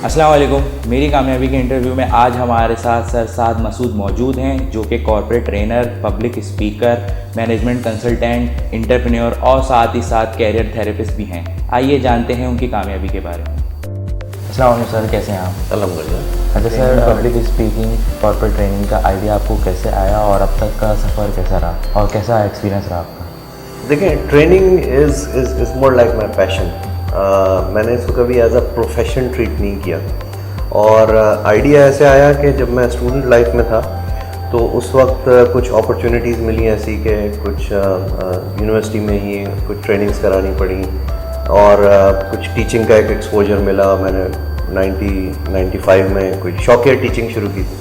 अस्सलाम वालेकुम। मेरी कामयाबी के इंटरव्यू में आज हमारे साथ सर साद मसूद मौजूद हैं, जो कि corporate trainer, public speaker, management consultant, entrepreneur और साथ ही साथ कैरियर थेरेपिस्ट भी हैं। आइए जानते हैं उनकी कामयाबी के बारे में। अस्सलाम वालेकुम सर, कैसे हैं आप? अल्हम्दुलिल्लाह। अच्छा sir, public speaking, corporate training का आइडिया आपको कैसे आया और अब तक का सफ़र कैसा रहा और कैसा एक्सपीरियंस रहा आपका? देखिए, training is more like my passion. मैंने इसको कभी एज अ प्रोफेशन ट्रीट नहीं किया और आइडिया ऐसे आया कि जब मैं स्टूडेंट लाइफ में था तो उस वक्त कुछ अपॉर्चुनिटीज़ मिली ऐसी कि कुछ यूनिवर्सिटी में ही कुछ ट्रेनिंग्स करानी पड़ी और कुछ टीचिंग का एक एक्सपोजर मिला। मैंने 95 में कोई शौकिया टीचिंग शुरू की थी,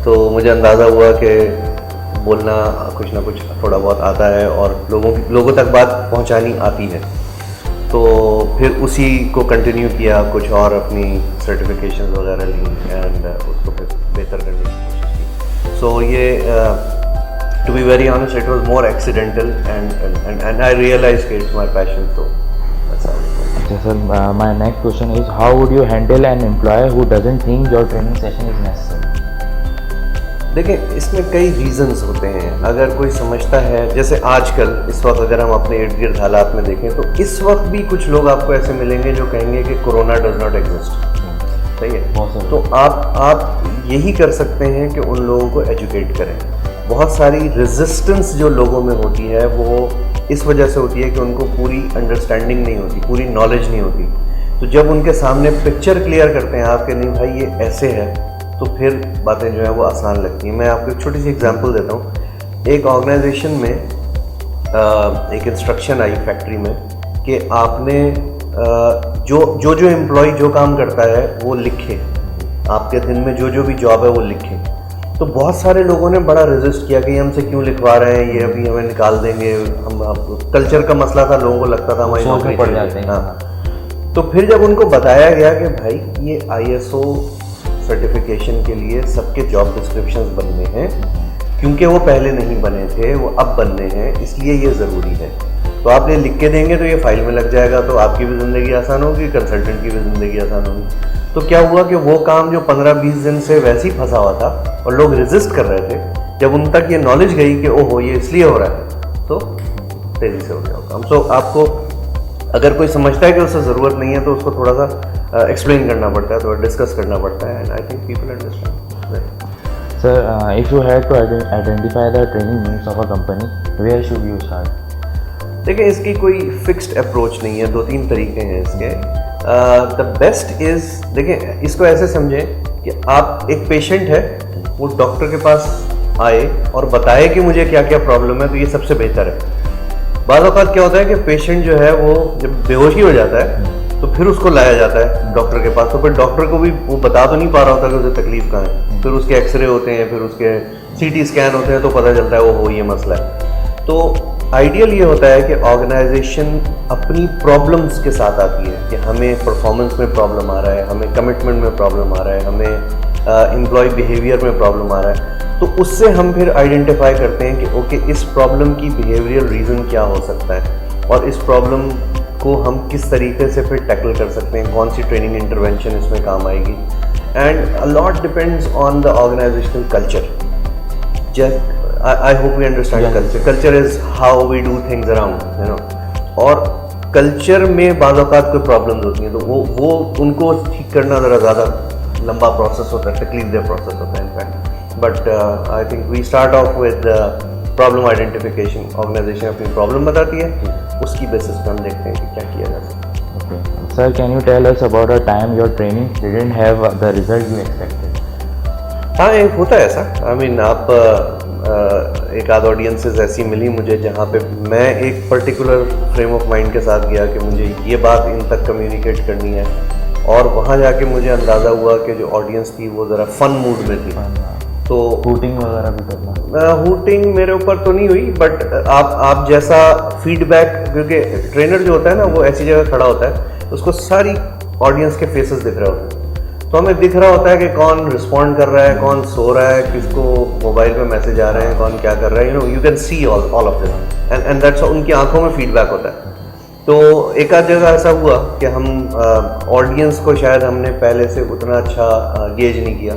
तो मुझे अंदाज़ा हुआ कि बोलना कुछ ना कुछ थोड़ा बहुत आता है और लोगों तक बात पहुंचानी आती है। तो फिर उसी को कंटिन्यू किया, कुछ और अपनी सर्टिफिकेशन वगैरह ली एंड उसको फिर बेहतर करने की कोशिश की। So yeah to be very honest it was more accidental and I realise कि इट्स माय पैशन। तो अच्छा sir, my next question is how would you handle an employer who doesn't think your training session is necessary? देखिए, इसमें कई reasons होते हैं। अगर कोई समझता है, जैसे आजकल इस वक्त अगर हम अपने इर्द गिर्द हालात में देखें तो इस वक्त भी कुछ लोग आपको ऐसे मिलेंगे जो कहेंगे कि कोरोना डज नॉट एग्जिस्ट। सही है, तो आप यही कर सकते हैं कि उन लोगों को एजुकेट करें। बहुत सारी रेजिस्टेंस जो लोगों में होती है वो इस वजह से होती है कि उनको पूरी अंडरस्टैंडिंग नहीं होती, पूरी नॉलेज नहीं होती। तो जब उनके सामने पिक्चर क्लियर करते हैं आपके, नहीं भाई ये ऐसे है, तो फिर बातें जो है वो आसान लगती हैं। मैं आपको एक छोटी सी एग्जांपल देता हूँ। एक ऑर्गेनाइजेशन में एक इंस्ट्रक्शन आई फैक्ट्री में कि आपने जो एम्प्लॉय जो काम करता है वो लिखे, आपके दिन में जो भी जॉब है वो लिखे। तो बहुत सारे लोगों ने बड़ा रेजिस्ट किया कि ये हमसे क्यों लिखवा रहे हैं, ये अभी हमें निकाल देंगे। कल्चर का मसला था, लोगों को लगता था हमारी नौकरी पड़ जाते हैं। हाँ। तो फिर जब उनको बताया गया कि भाई ये ISO सर्टिफिकेशन के लिए सबके जॉब डिस्क्रिप्शंस बनने हैं, क्योंकि वो पहले नहीं बने थे, वो अब बनने हैं, इसलिए ये ज़रूरी है। तो आप ये लिख के देंगे तो ये फाइल में लग जाएगा, तो आपकी भी ज़िंदगी आसान होगी, कंसल्टेंट की भी ज़िंदगी आसान होगी। तो क्या हुआ कि वो काम जो 15-20 दिन से वैसे ही फंसा हुआ था और लोग रेजिस्ट कर रहे थे, जब उन तक ये नॉलेज गई कि ओहो ये इसलिए हो रहा है, तो तेज़ी से हो गया काम। सो आपको अगर कोई समझता है कि उससे ज़रूरत नहीं है तो उसको थोड़ा सा एक्सप्लेन करना पड़ता है, थोड़ा डिस्कस करना पड़ता है, and I think people understand. Sir, if you had to identify the training needs of a company, where should you start? देखिए, इसकी कोई फिक्स्ड अप्रोच नहीं है, 2-3 तरीके हैं इसके। द बेस्ट इज़, देखिए इसको ऐसे समझें कि आप एक पेशेंट है, वो डॉक्टर के पास आए और बताए कि मुझे क्या क्या प्रॉब्लम है, तो ये सबसे बेहतर है। बाज़ औक़ात क्या होता है कि पेशेंट जो है वो जब बेहोशी हो जाता है तो फिर उसको लाया जाता है डॉक्टर के पास, तो फिर डॉक्टर को भी वो बता तो नहीं पा रहा होता कि उसे तकलीफ कहाँ है। फिर उसके एक्सरे होते हैं, फिर उसके CT स्कैन होते हैं, तो पता चलता है वो ये मसला है। तो आइडियल ये होता है कि ऑर्गेनाइजेशन अपनी प्रॉब्लम्स के साथ आती है कि हमें परफॉर्मेंस में प्रॉब्लम आ रहा है, हमें कमिटमेंट में प्रॉब्लम आ रहा है, हमें एम्प्लॉय बिहेवियर में प्रॉब्लम आ रहा है। तो उससे हम फिर आइडेंटिफाई करते हैं कि ओके, इस प्रॉब्लम की बिहेवियरल रीज़न क्या हो सकता है और इस प्रॉब्लम को हम किस तरीके से फिर टैकल कर सकते हैं, कौन सी ट्रेनिंग इंटरवेंशन इसमें काम आएगी। And a lot depends on the organisational culture. I hope we understand culture. Culture is how we do things around, you know. और कल्चर में बाज़ औक़ात कोई प्रॉब्लम्स होती हैं, तो वो उनको ठीक करना ज़रा ज़्यादा लंबा प्रोसेस होता है, तकलीफदेह प्रोसेस होता है in fact. But I think we start off with problem identification. Organisation अपनी प्रॉब्लम बताती है, उसकी बेसिस पर हम देखते हैं कि क्या किया जा सकता है। Okay. Sir, can you tell us about a time your training didn't have the result you expected? हाँ, एक होता है ऐसा। आई मीन आप एक आध ऑडियंसेस ऐसी मिली मुझे जहाँ पे मैं एक पर्टिकुलर फ्रेम ऑफ माइंड के साथ गया कि मुझे ये बात इन तक कम्युनिकेट करनी है, और वहाँ जाके मुझे अंदाज़ा हुआ कि जो ऑडियंस थी वो ज़रा फन मूड में थी। तो हूटिंग वगैरह भी करना? हूटिंग मेरे ऊपर तो नहीं हुई, बट आप जैसा फीडबैक, क्योंकि ट्रेनर जो होता है ना वो ऐसी जगह खड़ा होता है, उसको सारी ऑडियंस के फेसेस दिख रहे होते हैं, तो हमें दिख रहा होता है कि कौन रिस्पॉन्ड कर रहा है, कौन सो रहा है, किसको मोबाइल पे मैसेज आ रहे हैं, कौन क्या कर रहा है, you can see all of this, and that's, उनकी आंखों में फीडबैक होता है। तो एक आध जगह ऐसा हुआ कि हम ऑडियंस को शायद हमने पहले से उतना अच्छा गेज नहीं किया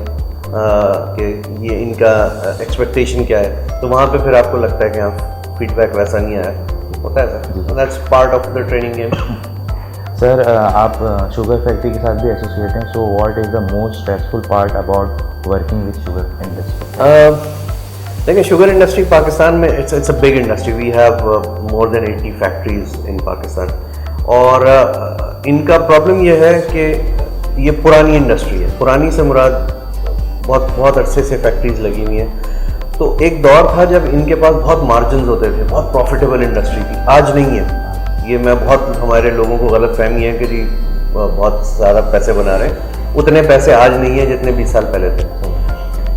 कि ये इनका एक्सपेक्टेशन क्या है, तो वहाँ पे फिर आपको लगता है कि हाँ फीडबैक वैसा नहीं आया, होता है sir, that's part of the training game. Sir आप शुगर फैक्ट्री के साथ भी एसोसिएट हैं, so what is the most stressful part about working with sugar industry? देखिए शुगर इंडस्ट्री पाकिस्तान में it's a big industry, we have more than 80 factories in Pakistan, और इनका problem ये है कि ये पुरानी इंडस्ट्री है, पुरानी से मुराद बहुत अरसे से फैक्ट्रीज लगी हुई हैं। तो एक दौर था जब इनके पास बहुत मार्जिन होते थे, बहुत प्रॉफिटेबल इंडस्ट्री थी, आज नहीं है। ये मैं बहुत हमारे लोगों को गलत फहमी है कि जी बहुत ज़्यादा पैसे बना रहे हैं, उतने पैसे आज नहीं है जितने 20 साल पहले थे।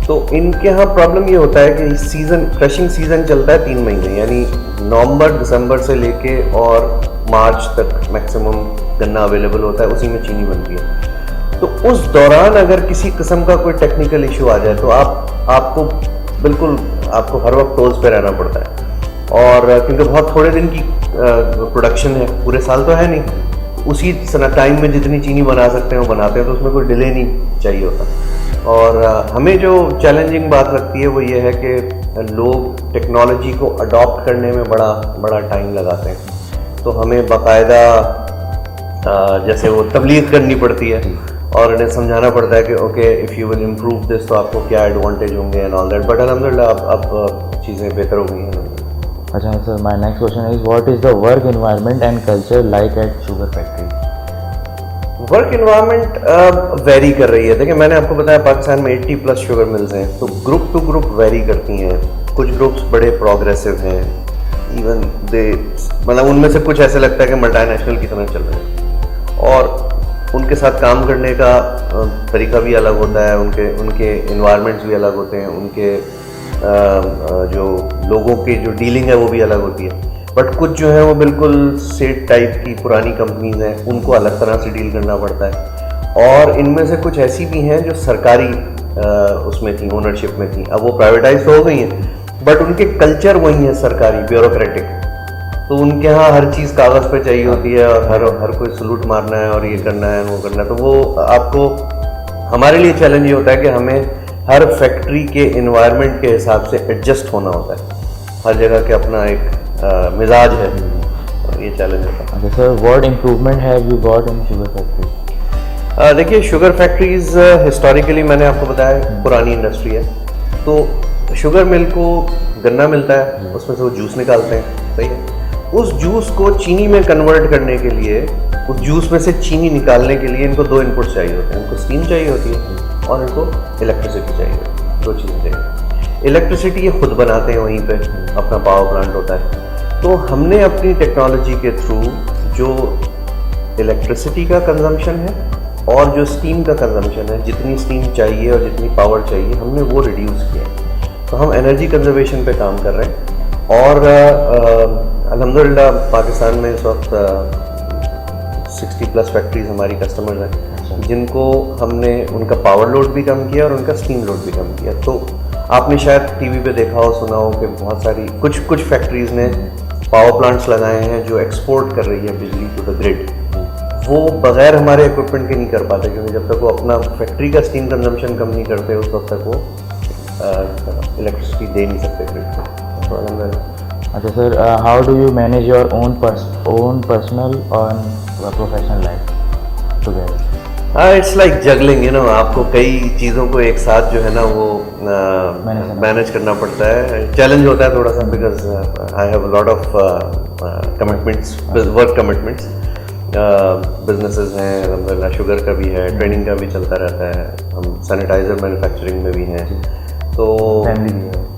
तो इनके यहाँ प्रॉब्लम ये होता है कि सीज़न, क्रशिंग सीज़न चलता है 3 महीने, यानी नवंबर दिसंबर से लेके और मार्च तक मैक्सिमम गन्ना अवेलेबल होता है, उसी में चीनी बनती है। तो उस दौरान अगर किसी किस्म का कोई टेक्निकल इशू आ जाए तो आपको हर वक्त टोज पे रहना पड़ता है, और क्योंकि बहुत थोड़े दिन की प्रोडक्शन है, पूरे साल तो है नहीं, उसी टाइम में जितनी चीनी बना सकते हैं वो बनाते हैं, तो उसमें कोई डिले नहीं चाहिए होता। और हमें जो चैलेंजिंग बात लगती है वो ये है कि लोग टेक्नोलॉजी को अडॉप्ट करने में बड़ा टाइम लगाते हैं, तो हमें बाकायदा जैसे वो तबलीग करनी पड़ती है और उन्हें समझाना पड़ता है कि okay if you will improve this, तो आपको क्या एडवांटेज होंगे एंड ऑल दैट, बट अल्हम्दुलिल्लाह अब चीज़ें बेहतर हो गई हैं। अच्छा sir, my next question is what is the work environment and culture like at sugar factory? Work environment very कर रही है। देखिए मैंने आपको बताया पाकिस्तान में 80+ शुगर मिल्स हैं, तो ग्रुप टू ग्रुप वेरी करती हैं। कुछ ग्रुप्स बड़े प्रोग्रेसिव हैं, इवन दे मतलब उनमें से कुछ ऐसे लगता है कि मल्टीनेशनल की तरह चल रहे हैं, और उनके साथ काम करने का तरीका भी अलग होता है, उनके इन्वायरमेंट्स भी अलग होते हैं, उनके जो लोगों की जो डीलिंग है वो भी अलग होती है। बट कुछ जो है वो बिल्कुल सेट टाइप की पुरानी कंपनीज हैं, उनको अलग तरह से डील करना पड़ता है, और इनमें से कुछ ऐसी भी हैं जो सरकारी उसमें थी, ओनरशिप में थी, अब वो प्राइवेटाइज तो हो गई हैं, बट उनके कल्चर वही है सरकारी ब्यूरोक्रेटिक, तो उनके यहाँ हर चीज़ कागज़ पे चाहिए होती है, और हर कोई सलूट मारना है और ये करना है वो करना है। तो वो आपको, हमारे लिए चैलेंज ये होता है कि हमें हर फैक्ट्री के इन्वायरमेंट के हिसाब से एडजस्ट होना होता है, हर जगह के अपना एक मिजाज है, और ये चैलेंज होता है। Sir what improvement have you got in sugar factory? देखिए शुगर फैक्ट्रीज हिस्टोरिकली मैंने आपको बताया पुरानी इंडस्ट्री है, तो शुगर मिल को गन्ना मिलता है, उसमें से वो जूस निकालते हैं, सही है। उस जूस को चीनी में कन्वर्ट करने के लिए, उस जूस में से चीनी निकालने के लिए इनको 2 इनपुट चाहिए होते हैं, इनको स्टीम चाहिए होती है और इनको इलेक्ट्रिसिटी चाहिए होती है, 2 चीज़ें चाहिए। इलेक्ट्रिसिटी ये खुद बनाते हैं, वहीं पे अपना पावर प्लांट होता है। तो हमने अपनी टेक्नोलॉजी के थ्रू जो इलेक्ट्रिसिटी का कंजम्पशन है और जो स्टीम का कंजम्पशन है, जितनी स्टीम चाहिए और जितनी पावर चाहिए, हमने वो रिड्यूस किया है। तो हम एनर्जी कंजर्वेशन पे काम कर रहे हैं, और अल्हम्दुलिल्लाह पाकिस्तान में इस वक्त 60+ फैक्ट्रीज हमारी कस्टमर्स हैं, जिनको हमने उनका पावर लोड भी कम किया और उनका स्टीम लोड भी कम किया। तो आपने शायद टीवी पे देखा हो, सुना हो कि बहुत सारी कुछ फैक्ट्रीज ने पावर प्लांट्स लगाए हैं जो एक्सपोर्ट कर रही है बिजली टू द ग्रिड। वो बगैर हमारे इक्विपमेंट के नहीं कर पाते, क्योंकि जब तक वो अपना फैक्ट्री का स्टीम कंजम्पशन कम नहीं करते उस वक्त तक वो इलेक्ट्रिसिटी दे नहीं सकते ग्रिड को। अच्छा sir, how do you manage your own personal और professional life together? It's like juggling, you know, आपको कई चीज़ों को एक साथ जो है ना वो मैनेज करना पड़ता है। चैलेंज होता है थोड़ा सा, because I have lot of commitments, work commitments, businesses हैं, अल्हम्दुलिल्लाह शुगर का भी है, ट्रेनिंग का भी चलता रहता है, हम सैनिटाइज़र मैन्युफैक्चरिंग में भी हैं, तो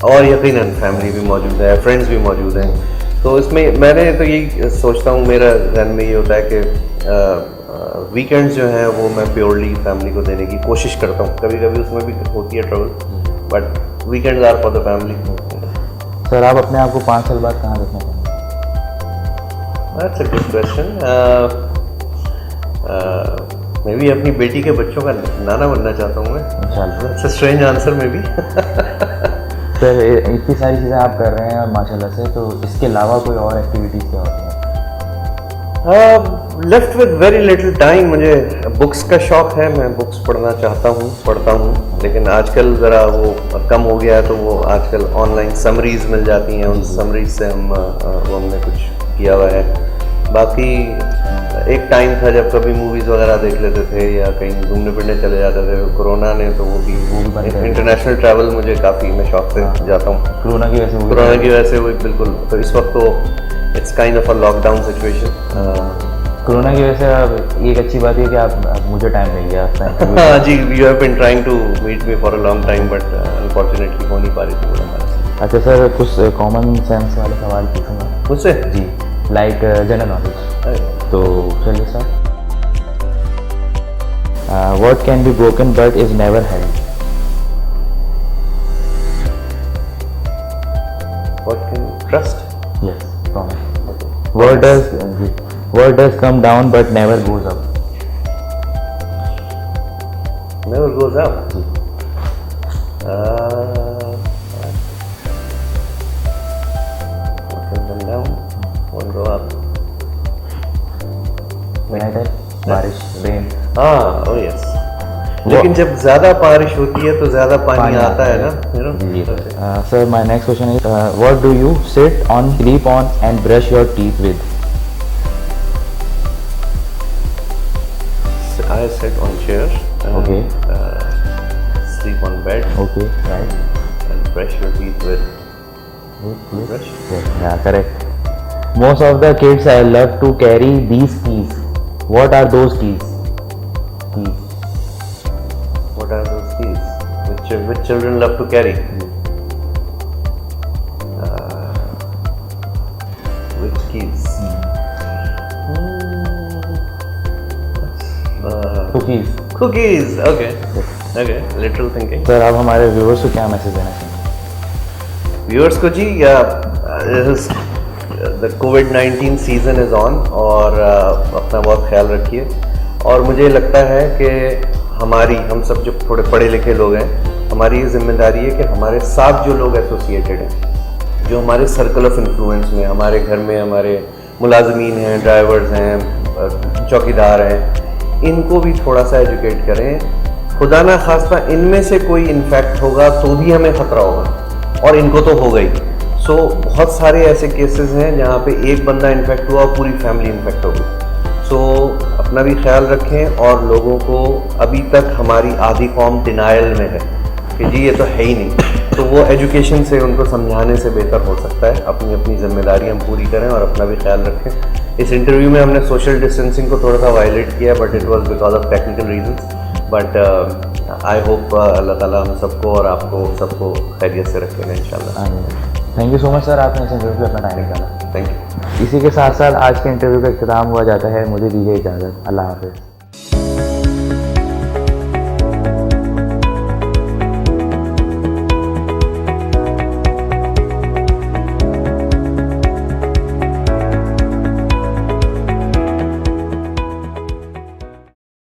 और यकीनन फैमिली भी मौजूद है, फ्रेंड्स भी मौजूद हैं। तो इसमें मैंने तो यही सोचता हूँ, मेरा ध्यान में ये होता है कि वीकेंड्स जो हैं वो मैं प्योरली फैमिली को देने की कोशिश करता हूँ। कभी कभी उसमें भी होती है trouble, but weekends are for the family. Sir आप अपने आप को 5 साल बाद कहाँ देखना चाहेंगे? That's a good question. मैं भी अपनी बेटी के बच्चों का नाना बनना चाहता हूँ मैं। That's a strange answer may be. Sir इतनी सारी चीज़ें आप कर रहे हैं और माशाल्लाह से, तो इसके अलावा कोई और एक्टिविटीज़ क्या होती हैं? Left with very little time. मुझे बुक्स का शौक है, मैं बुक्स पढ़ना चाहता हूँ, पढ़ता हूँ, लेकिन आजकल ज़रा वो कम हो गया है। तो वो आजकल ऑनलाइन समरीज मिल जाती हैं, उन समरीज से वो हमने कुछ किया हुआ है। बाकी एक टाइम था जब कभी मूवीज़ वगैरह देख लेते थे या कहीं घूमने फिरने चले जाते थे। कोरोना ने तो वो भी इंटरनेशनल ट्रैवल मुझे काफ़ी, मैं शौक से जाता हूँ। कोरोना की वजह से वो बिल्कुल। तो इस वक्त तो it's kind of a lockdown situation. Corona की वजह से अब एक अच्छी बात है कि आप मुझे टाइम नहीं गया हाँ जी, you have been trying to meet me for a long time, but unfortunately हो नहीं पा रही थी हमारे। अच्छा सर, कुछ कॉमन सेंस वाले सवाल पूछूंगा मुझसे जी, लाइक जनरल नॉलेज। तो चलिए sir, what can be broken but is never held? What can trust? Yes, promise. Word does come down but never goes up? Never goes up. What can come down? Won't go up. बारिश, rain. हाँ, oh yes. लेकिन जब ज्यादा बारिश होती है तो ज्यादा पानी आता है ना। Sir, my next question is, what do you sit on, sleep on, and brush your teeth with? I sit on chair. Okay. Sleep on bed. Okay, right. And brush your teeth with brush. Yeah, correct. Most of the kids love to carry these keys. What are those keys? What are those keys? Which children love to carry? Which keys? Cookies. Okay. Literal thinking. Sir, आप हमारे viewers को क्या message देना चाहेंगे? Viewers को जी, the कोविड-19 season is on, और अपना बहुत ख्याल रखिए। और मुझे लगता है कि हम सब जो थोड़े पढ़े लिखे लोग हैं, हमारी ये जिम्मेदारी है कि हमारे साथ जो लोग एसोसिएटेड हैं, जो हमारे सर्कल ऑफ इन्फ्लुएंस में, हमारे घर में हमारे मुलाजमीन हैं, ड्राइवर्स हैं, चौकीदार हैं, इनको भी थोड़ा सा एजुकेट करें। खुदा ना खास्ता इनमें से कोई इन्फेक्ट होगा तो भी हमें ख़तरा होगा, और इनको तो हो गई। सो बहुत सारे ऐसे केसेस हैं जहाँ पे एक बंदा इन्फेक्ट हुआ और पूरी फैमिली इन्फेक्ट हो गई। सो अपना भी ख्याल रखें। और लोगों को, अभी तक हमारी आधी कौम डिनायल में है कि जी ये तो है ही नहीं, तो वो एजुकेशन से, उनको समझाने से बेहतर हो सकता है। अपनी अपनी जिम्मेदारी हम पूरी करें और अपना भी ख्याल रखें। इस इंटरव्यू में हमने सोशल डिस्टेंसिंग को थोड़ा सा वायलेट किया, but it was because of technical reasons. But I hope Allah Taala हम सबको और आपको सबको खैरियत से रखेगा इंशाल्लाह। Thank you so much sir, आपने इस इंटरव्यू पे अपना टाइम निकाला। Thank you. इसी के साथ साथ आज के इंटरव्यू का इख्तिताम हुआ जाता है। मुझे दीजिए इजाज़त। अल्लाह हाफ़िज़।